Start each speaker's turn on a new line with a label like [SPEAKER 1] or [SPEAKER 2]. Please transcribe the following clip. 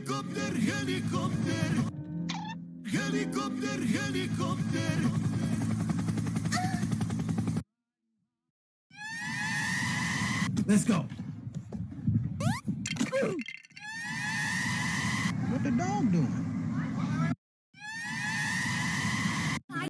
[SPEAKER 1] Helikopter, helikopter. Helikopter, helikopter.
[SPEAKER 2] Let's go. What the dog doing?